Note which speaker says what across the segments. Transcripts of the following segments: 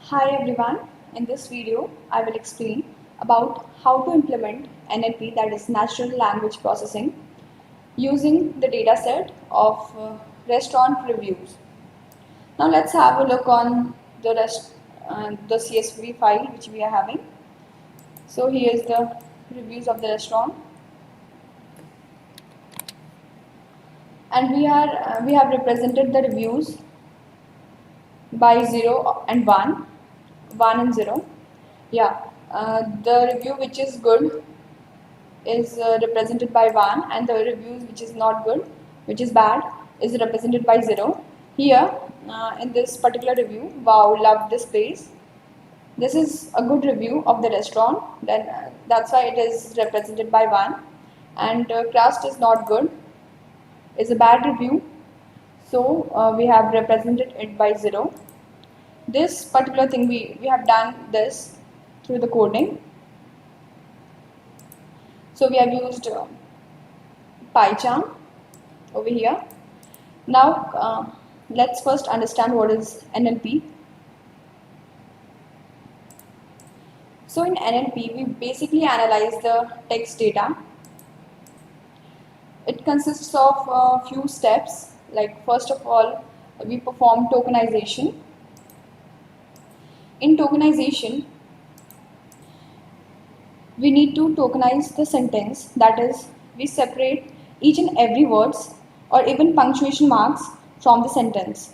Speaker 1: Hi everyone, in this video I will explain about how to implement NLP, that is Natural Language Processing, using the dataset of restaurant reviews. Now let's have a look on the CSV file which we are having. So here is the reviews of the restaurant, and we have represented the reviews by 0 and 1, 1 and 0. Yeah, the review which is good is represented by 1, and the reviews which is not good, which is bad, is represented by 0. Here in this particular review, wow, loved this place. This is a good review of the restaurant, then that's why it is represented by 1. And crust is not good, is a bad review, so we have represented it by 0. This particular thing we have done this through the coding. So we have used PyCharm over here. Now let's first understand what is NLP. So in NLP we basically analyze the text data. It consists of a few steps, like first of all we perform tokenization. In tokenization we need to tokenize the sentence, that is we separate each and every words or even punctuation marks from the sentence.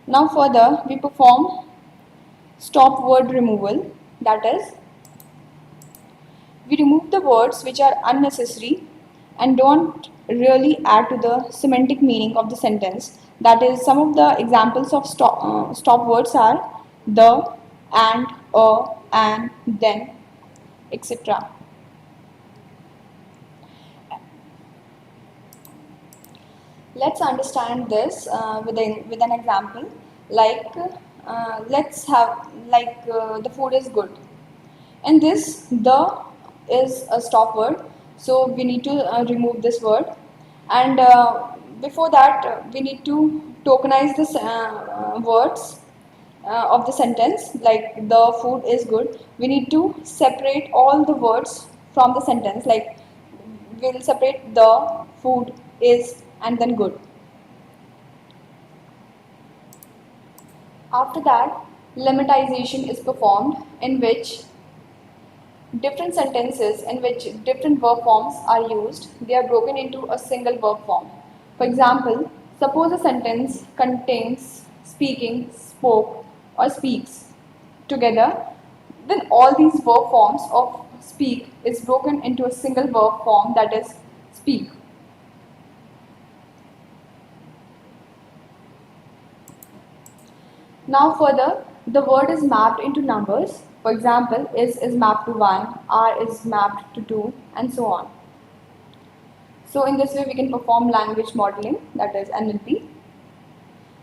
Speaker 1: Now further we perform stop word removal, that is we remove the words which are unnecessary and don't really add to the semantic meaning of the sentence. That is, some of the examples of stop words are the, and, then, etc. Let's understand this with an example. Like let's have the food is good. In this, the is a stop word, so we need to remove this word. And before that, we need to tokenize the words of the sentence. Like the food is good, we need to separate all the words from the sentence. Like we'll separate the, food, is, and then good. After that, lemmatization is performed, in which different sentences in which different verb forms are used, they are broken into a single verb form. For example, suppose a sentence contains speaking, spoke, or speaks together, then all these verb forms of speak is broken into a single verb form, that is speak. Now further, the word is mapped into numbers. For example, is mapped to 1, are is mapped to 2, and so on. So in this way we can perform language modeling, that is NLP.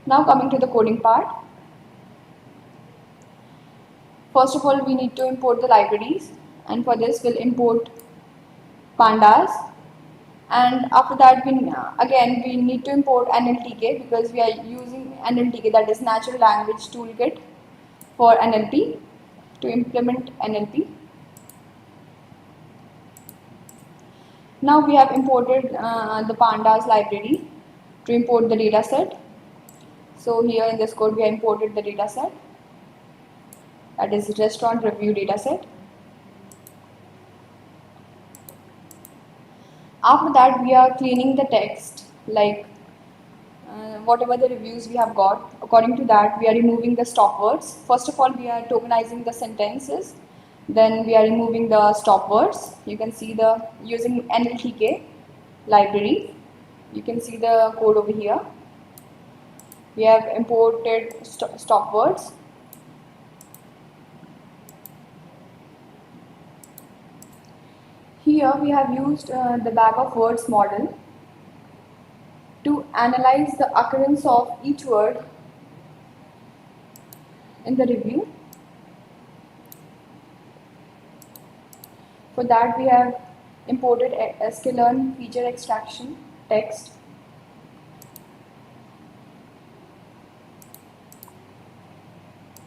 Speaker 1: Now coming to the coding part. First of all we need to import the libraries, and for this we'll import pandas, and after that again we need to import NLTK, because we are using NLTK, that is Natural Language Toolkit, for NLP, to implement NLP. Now we have imported the pandas library to import the data set. So here in this code we have imported the data set, that is restaurant review data set. After that we are cleaning the text, like whatever the reviews we have got, according to that we are removing the stop words. First of all we are tokenizing the sentences, then we are removing the stop words. You can see the using NLTK library, you can see the code over here. We have imported stop words. Here we have used the bag of words model to analyze the occurrence of each word in the review. For that we have imported sklearn feature extraction text.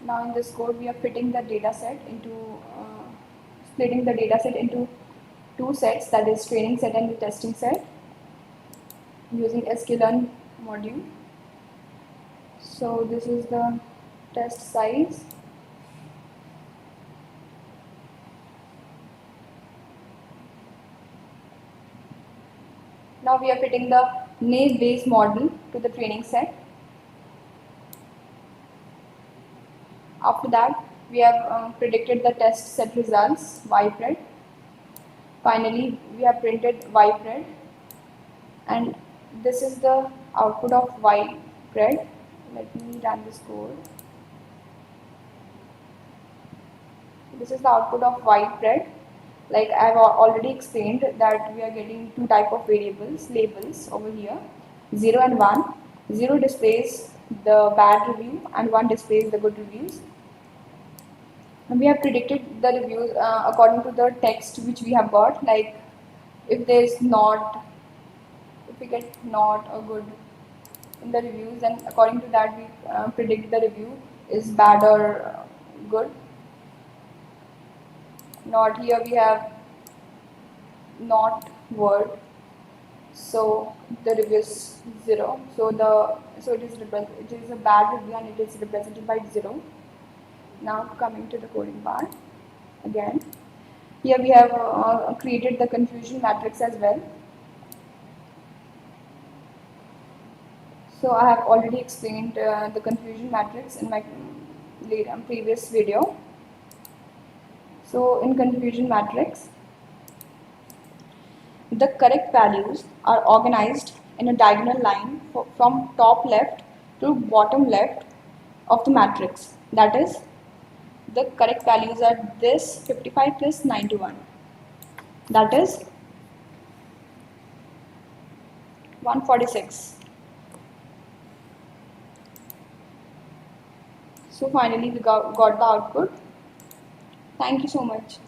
Speaker 1: Now in this code we are fitting the data set into splitting the data set into two sets, that is training set and the testing set, using sklearn module. So this is the test size. Now we are fitting the naive Bayes model to the training set. After that, we have predicted the test set results, ypred. Finally, we have printed ypred, and this is the output of ypred. Let me run this code. This is the output of ypred. Like I have already explained that we are getting two type of variables, labels over here, 0 and 1. 0 displays the bad review and 1 displays the good reviews. And we have predicted the reviews according to the text which we have got, like if there is not, if we get not or good in the reviews, then according to that we predict the review is bad or good. Not, here we have not word, so the review is 0, so it is a bad review and it is represented by 0. Now coming to the coding part again, here we have created the confusion matrix as well. So I have already explained the confusion matrix in my previous video. So in confusion matrix, the correct values are organized in a diagonal line from top left to bottom left of the matrix. That is, the correct values are this 55 plus 91. That is 146. So finally we got the output. Thank you so much.